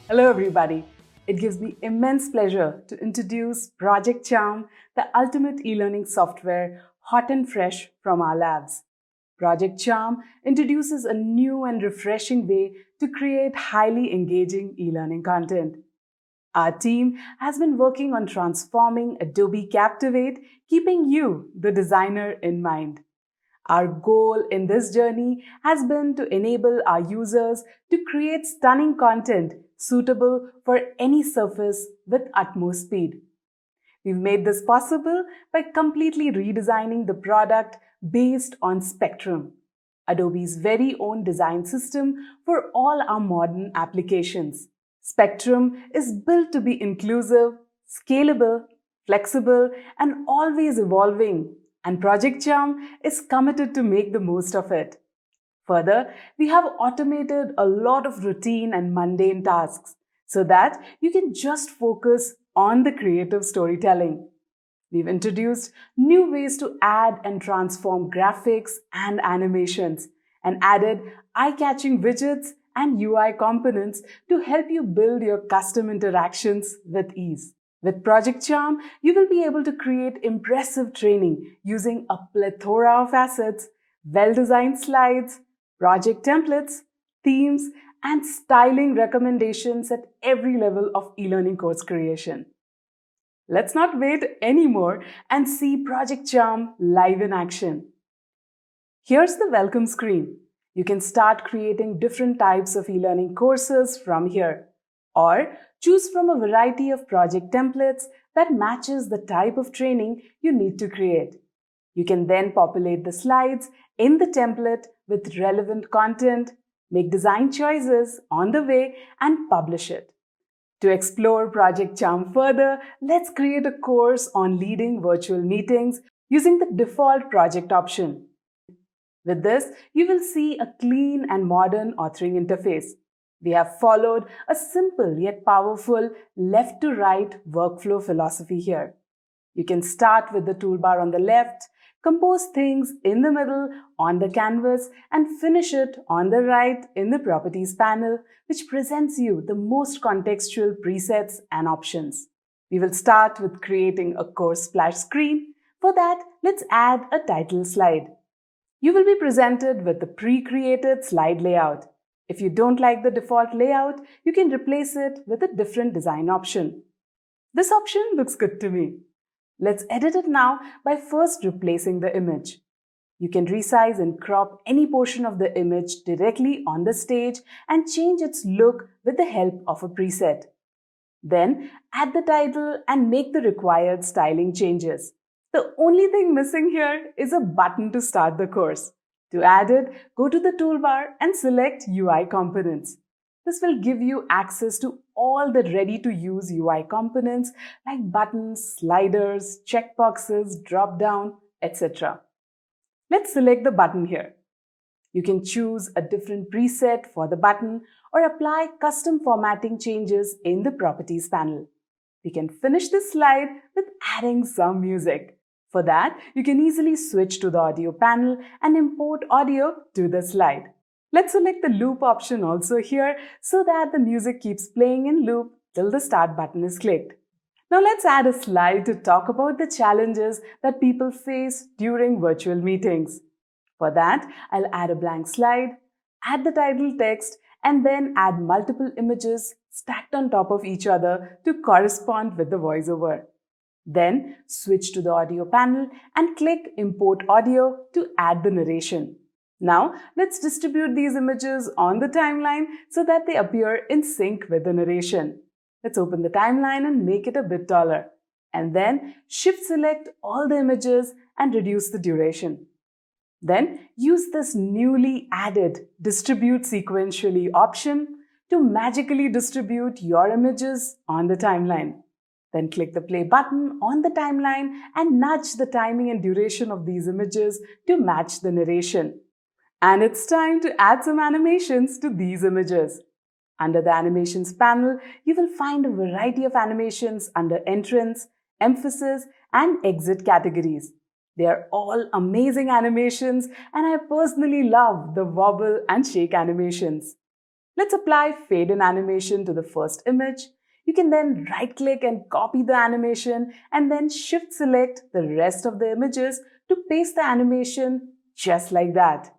Hello everybody. It gives me immense pleasure to introduce Project Charm, the ultimate e-learning software, hot and fresh from our labs. Project Charm introduces a new and refreshing way to create highly engaging e-learning content. Our team has been working on transforming Adobe Captivate, keeping you, the designer, in mind. Our goal in this journey has been to enable our users to create stunning content suitable for any surface with utmost speed. We've made this possible by completely redesigning the product based on Spectrum, Adobe's very own design system for all our modern applications. Spectrum is built to be inclusive, scalable, flexible, and always evolving, and Project Charm is committed to make the most of it. Further, we have automated a lot of routine and mundane tasks so that you can just focus on the creative storytelling. We've introduced new ways to add and transform graphics and animations and added eye-catching widgets and UI components to help you build your custom interactions with ease. With Project Charm, you will be able to create impressive training using a plethora of assets, well-designed slides, project templates, themes, and styling recommendations at every level of e-learning course creation. Let's not wait anymore and see Project Charm live in action. Here's the welcome screen. You can start creating different types of e-learning courses from here, or choose from a variety of project templates that matches the type of training you need to create. You can then populate the slides in the template with relevant content, make design choices on the way, and publish it. To explore Project Charm further, let's create a course on leading virtual meetings using the default project option. With this, you will see a clean and modern authoring interface. We have followed a simple yet powerful left-to-right workflow philosophy here. You can start with the toolbar on the left, compose things in the middle on the canvas, and finish it on the right in the Properties panel, which presents you the most contextual presets and options. We will start with creating a course splash screen. For that, let's add a title slide. You will be presented with the pre-created slide layout. If you don't like the default layout, you can replace it with a different design option. This option looks good to me. Let's edit it now by first replacing the image. You can resize and crop any portion of the image directly on the stage and change its look with the help of a preset. Then add the title and make the required styling changes. The only thing missing here is a button to start the course. To add it, go to the toolbar and select UI components. This will give you access to all the ready-to-use UI components like buttons, sliders, checkboxes, drop-down, etc. Let's select the button here. You can choose a different preset for the button or apply custom formatting changes in the Properties panel. We can finish this slide with adding some music. For that, you can easily switch to the audio panel and import audio to the slide. Let's select the loop option also here so that the music keeps playing in loop till the start button is clicked. Now let's add a slide to talk about the challenges that people face during virtual meetings. For that, I'll add a blank slide, add the title text, and then add multiple images stacked on top of each other to correspond with the voiceover. Then switch to the audio panel and click Import Audio to add the narration. Now let's distribute these images on the timeline so that they appear in sync with the narration. Let's open the timeline and make it a bit taller. And then shift select all the images and reduce the duration. Then use this newly added Distribute Sequentially option to magically distribute your images on the timeline. Then click the play button on the timeline and nudge the timing and duration of these images to match the narration. And it's time to add some animations to these images. Under the Animations panel, you will find a variety of animations under Entrance, Emphasis, and Exit categories. They are all amazing animations, and I personally love the wobble and shake animations. Let's apply fade in animation to the first image. You can then right-click and copy the animation and then shift-select the rest of the images to paste the animation just like that.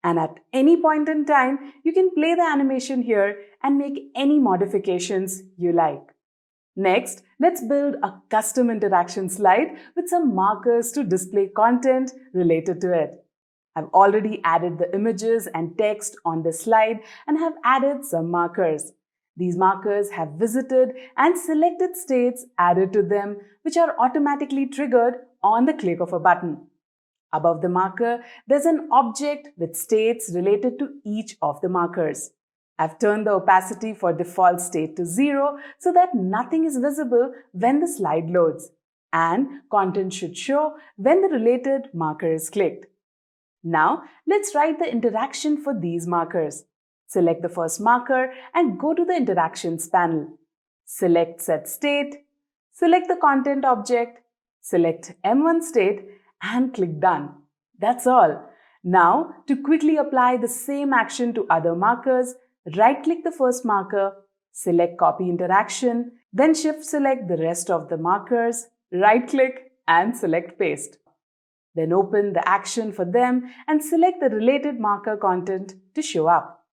And at any point in time, you can play the animation here and make any modifications you like. Next, let's build a custom interaction slide with some markers to display content related to it. I've already added the images and text on the slide and have added some markers. These markers have visited and selected states added to them, which are automatically triggered on the click of a button. Above the marker, there's an object with states related to each of the markers. I've turned the opacity for default state to 0 so that nothing is visible when the slide loads, and content should show when the related marker is clicked. Now, let's write the interaction for these markers. Select the first marker and go to the Interactions panel. Select Set State, select the content object, select M1 state, and click Done. That's all. Now, to quickly apply the same action to other markers, right-click the first marker, select Copy Interaction, then shift-select the rest of the markers, right-click, and select Paste. Then open the action for them and select the related marker content to show up.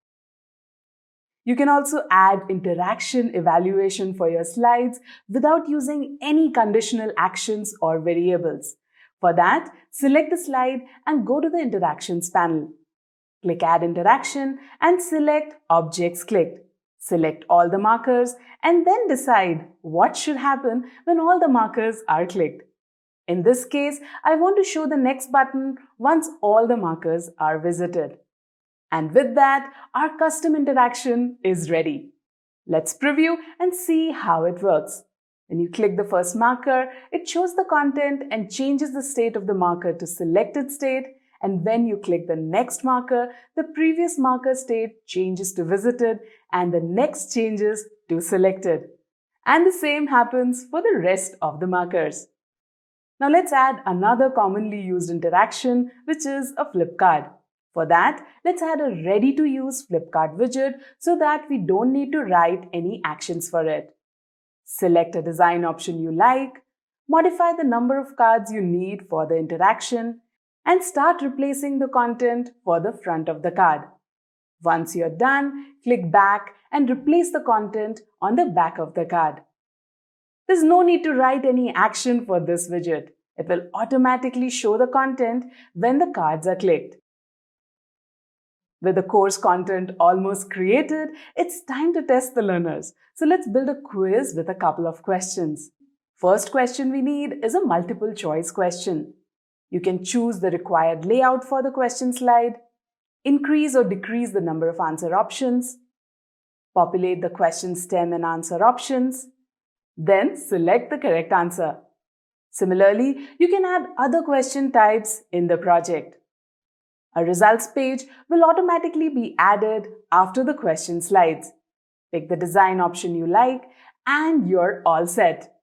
You can also add interaction evaluation for your slides without using any conditional actions or variables. For that, select the slide and go to the Interactions panel. Click Add Interaction and select Objects Clicked. Select all the markers and then decide what should happen when all the markers are clicked. In this case, I want to show the next button once all the markers are visited. And with that, our custom interaction is ready. Let's preview and see how it works. When you click the first marker, it shows the content and changes the state of the marker to selected state. And when you click the next marker, the previous marker state changes to visited and the next changes to selected. And the same happens for the rest of the markers. Now let's add another commonly used interaction, which is a flip card. For that, let's add a ready-to-use flip card widget so that we don't need to write any actions for it. Select a design option you like, modify the number of cards you need for the interaction, and start replacing the content for the front of the card. Once you're done, click back and replace the content on the back of the card. There's no need to write any action for this widget. It will automatically show the content when the cards are clicked. With the course content almost created, it's time to test the learners. So let's build a quiz with a couple of questions. First question we need is a multiple choice question. You can choose the required layout for the question slide, increase or decrease the number of answer options, populate the question stem and answer options, then select the correct answer. Similarly, you can add other question types in the project. A results page will automatically be added after the question slides. Pick the design option you like and you're all set.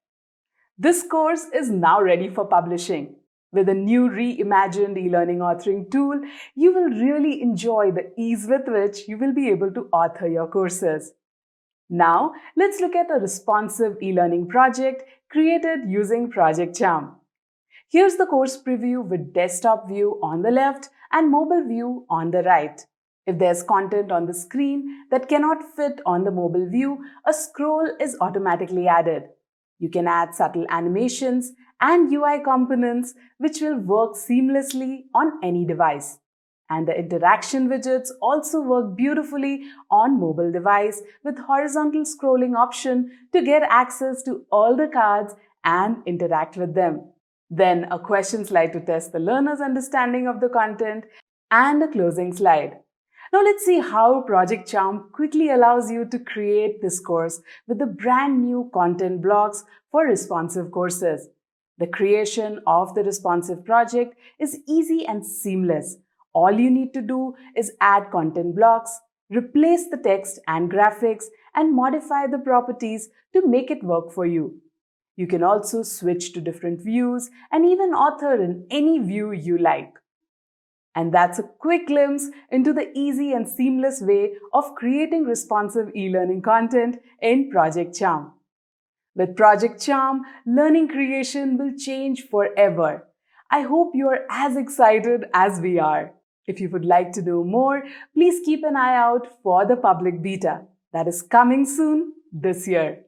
This course is now ready for publishing. With a new reimagined e-learning authoring tool, you will really enjoy the ease with which you will be able to author your courses. Now, let's look at a responsive e-learning project created using Project Charm. Here's the course preview with desktop view on the left and mobile view on the right. If there's content on the screen that cannot fit on the mobile view, a scroll is automatically added. You can add subtle animations and UI components which will work seamlessly on any device. And the interaction widgets also work beautifully on mobile device with horizontal scrolling option to get access to all the cards and interact with them. Then a question slide to test the learner's understanding of the content and a closing slide. Now let's see how Project Charm quickly allows you to create this course with the brand new content blocks for responsive courses. The creation of the responsive project is easy and seamless. All you need to do is add content blocks, replace the text and graphics, and modify the properties to make it work for you. You can also switch to different views and even author in any view you like. And that's a quick glimpse into the easy and seamless way of creating responsive e-learning content in Project Charm. With Project Charm, learning creation will change forever. I hope you're as excited as we are. If you would like to know more, please keep an eye out for the public beta that is coming soon this year.